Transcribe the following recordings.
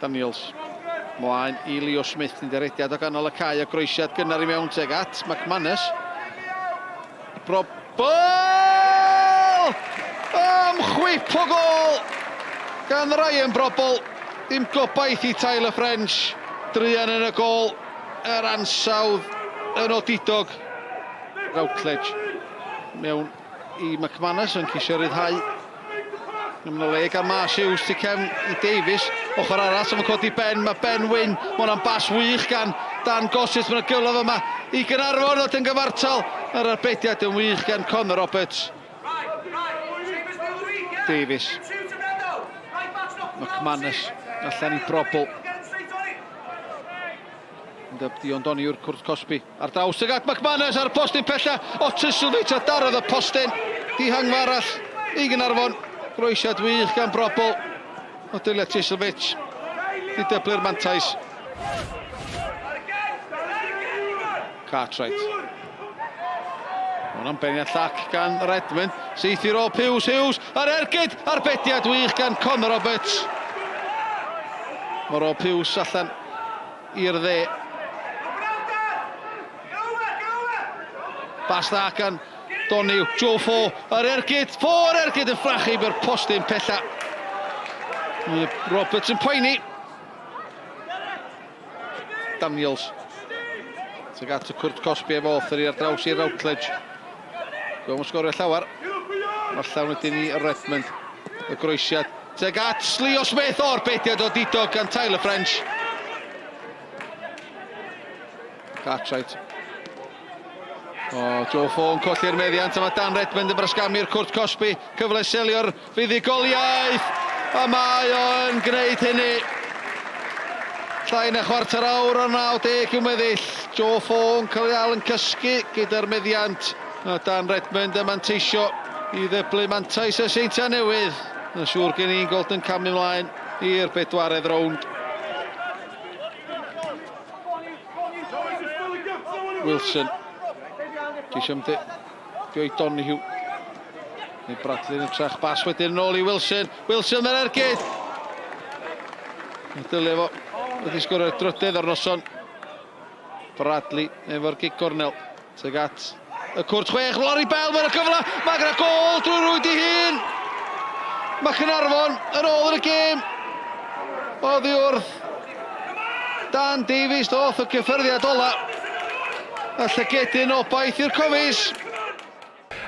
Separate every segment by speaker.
Speaker 1: Daniels. Mlaen i Leo Smith yn derediad o ganol y cae a groesiad gynnar i mewn teg at McManus. Probol! Chwip o gol gan Ryan Brobl. Dim gobaith i Tyler French. Druan yn y gol. Yr ansawdd yn odidog. Routledge mewn i McManus yn cisio ryddhau. Yn y le gan Marsh Hughes tu cefn i Davies. Ochr arall yn codi Ben. Mae Ben Wyn. Mae hwnna'n bas wych gan Dan Gossett. Mae'n gyflaf yma i Caernarfon oedd yn gyfartal. Yr arbediad yn wych gan Connor Roberts. Davies. McManus. Allan i Brobl. Dion Doni yw'r Cwrt Cosby. Ar draws ag at McManus ar y postyn pella. Otisylwyd a darodd y postyn. Dihangfa arall i Caernarfon. Groesiad wych gan Brobl. O Dylia Tisilwyd. Di dyblu'r mantais. Cartwright. Hwna'n beniad llac gan Redmond. Syth i'r ôl Hughes. Ar ergyd. Arbediad wych gan Connor Roberts. Mae'r ôl Hughes allan i'r dde. Bas dda gan Doniw. Joe Fo. Ar ergyd. Fo ar ergyd yn ffrachu by'r postyn pella. Roberts yn poeni. Daniels. Teg at y Cwrt Cosby efo Arthur ar draws i'r Routledge. Gwm yn sgorio llawer. Allan wedyn i Redmond. Y groesiad. Teg at Leo Smith o'r beidiad o didog gan Tyler French. Cartwright. Joe Fo yn colli'r meddiant a mae Dan Redmond yn brysgamu'r Cwrt Cosby. Cyfle selio'r fuddugoliaeth. A mae o'n gwneud hynny. Llai na chwarter awr o 90 i'w meddill. Joe Fo yn cael ei yn cysgu gyda'r meddiant. Dan Redmond yn manteisio i ddeblu mantais y Seintiau Newydd. Yn siŵr gen i'n gold yn camu ymlaen i'r bedwaredd rownd. Wilson. Gisio dio i Donihue. Neu Bradley yn y trach bas wedyn yn ôl i Wilson. Wilson yn ergyd. Dylai fo. Wedi sgorio'r drydydd o'r noson. Bradley efo'r gig gornel. Teg at y cwrt chwech. Lori Bell mewn y cyfle. Mae gyda gol drwy rwyd i hun. Mae Caernarfon yn ôl yn y gêm. Oddi wrth Dan Davies doth o gyffyrddiad ola. A llygedyn obaith i'r cofis.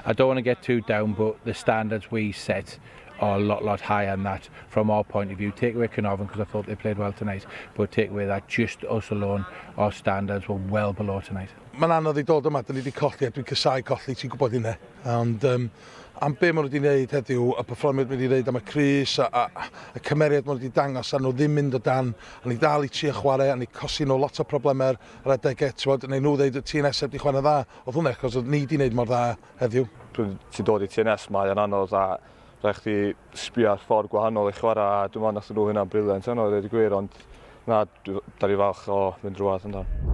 Speaker 2: I don't want to get too down, but the standards we set are a lot higher than that from our point of view. Take away Caernarfon because I thought they played well tonight, but take away that just us alone, our standards were well below tonight.
Speaker 3: Mae'n anodd i dod yma, dyn ni wedi colli a dwi'n cysau colli, ti'n gwybod hynny. Ond am be maen nhw wedi gwneud heddiw, y perfformiad maen nhw wedi gwneud am y crys a y cymeriad maen nhw wedi dangos a nhw ddim mynd o dan, a ni dal i trio chwarae, a ni cosi nhw lot o problemau ar adegau, neu nhw ddeud y TNS wedi chwarae dda, oedd hwnna, achos oedd ni wedi gwneud mor dda heddiw.
Speaker 4: Pryd ti'n dod i TNS, mae'n anodd a rhaid chdi sbio ar ffordd gwahanol i chwarae, a dwi'n meddwl nath nhw hynna'n briliant, anodd wedi gwir, ond na, da ni falch o fynd drwad amdan.